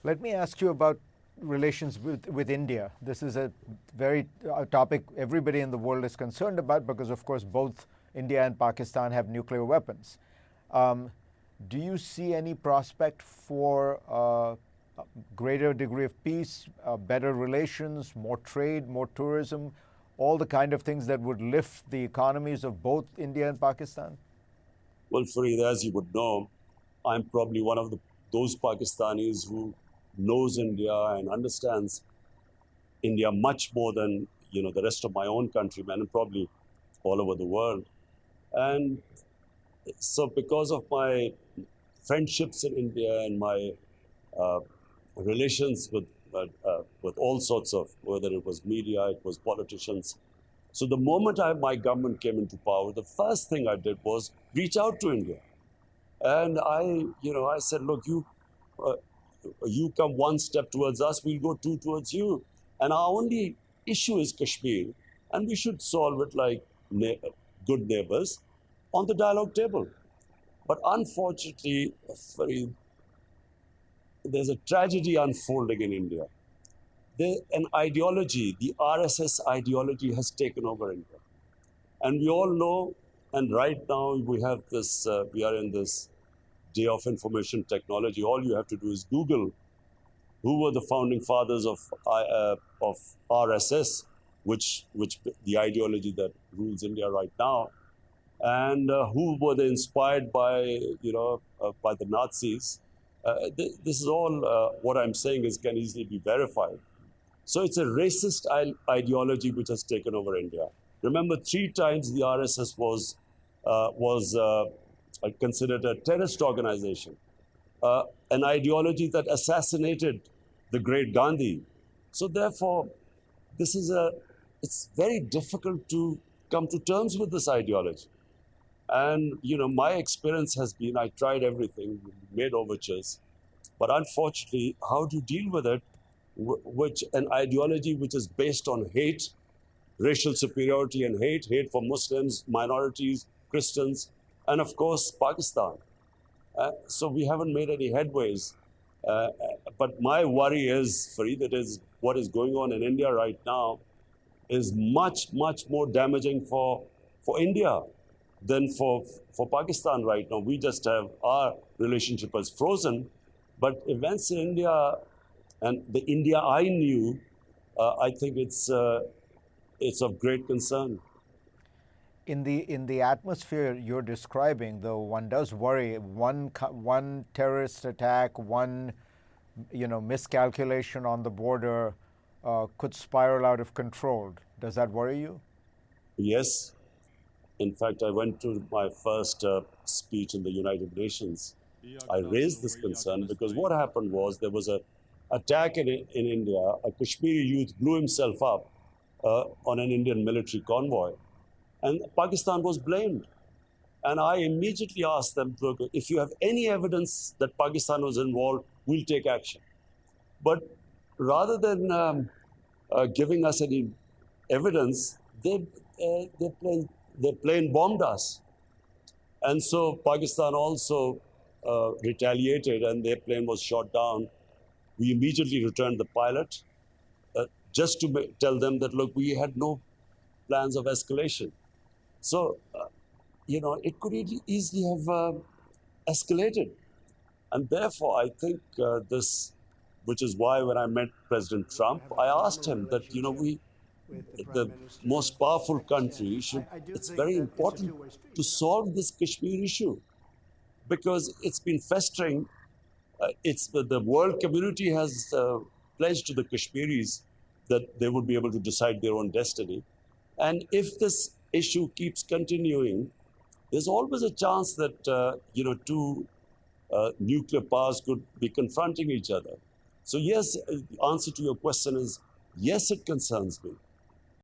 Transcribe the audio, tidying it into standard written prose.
Let me ask you about relations with India. This is a topic everybody in the world is concerned about because, of course, both India and Pakistan have nuclear weapons. Um, do you see any prospect for a greater degree of peace, better relations, more trade, more tourism, all the kind of things that would lift the economies of both India and Pakistan? Well, Fareed, as you would know, I'm probably one of those Pakistanis who knows India and understands India much more than the rest of my own countrymen and probably all over the world. And so, because of my friendships in India and my uh, relations with all sorts of, whether it was media, it was politicians. So the moment my government came into power, the first thing I did was reach out to India. And I said, look, uh, you come one step towards us, we'll go two towards you. And our only issue is Kashmir, and we should solve it like good neighbors on the dialogue table. But unfortunately, Fareed, there's a tragedy unfolding in India. An ideology, the RSS ideology, has taken over India. And we all know, and right now we are in this day of information technology. All you have to do is Google who were the founding fathers of RSS, which the ideology that rules India right now, and who were they inspired by, by the Nazis. This is all what I'm saying is can easily be verified. So it's a racist ideology which has taken over India. Remember, 3 times the RSS was considered a terrorist organization, an ideology that assassinated the great Gandhi. So therefore, it's very difficult to come to terms with this ideology. And my experience has been I tried everything, made overtures, but unfortunately, how do you deal with it? Which an ideology which is based on hate, racial superiority and hate for Muslims, minorities, Christians, and of course Pakistan. So we haven't made any headways. But my worry is, Fareed, it is what is going on in India right now is much, much more damaging for India than for Pakistan right now. We just have our relationship as frozen, but events in India and the India I knew, I think it's of great concern. In the atmosphere you're describing, though, one does worry. One terrorist attack, one miscalculation on the border could spiral out of control. Does that worry you? Yes. In fact, I went to my first speech in the United Nations. I raised this concern because what happened was there was a attack in India. A Kashmiri youth blew himself up on an Indian military convoy, and Pakistan was blamed. And I immediately asked them, look, if you have any evidence that Pakistan was involved, we'll take action. But rather than giving us any evidence, they plain bombed us. And so Pakistan also retaliated, and their plane was shot down. We immediately returned the pilot just to tell them that, look, we had no plans of escalation. So, it could easily have escalated. And therefore, I think which is why when I met President Trump, I asked him that, the most powerful country it's very important to solve this Kashmir issue because it's been festering. The world community has pledged to the Kashmiris that they would be able to decide their own destiny. And if this issue keeps continuing, there's always a chance that, two nuclear powers could be confronting each other. So yes, the answer to your question is, yes, it concerns me.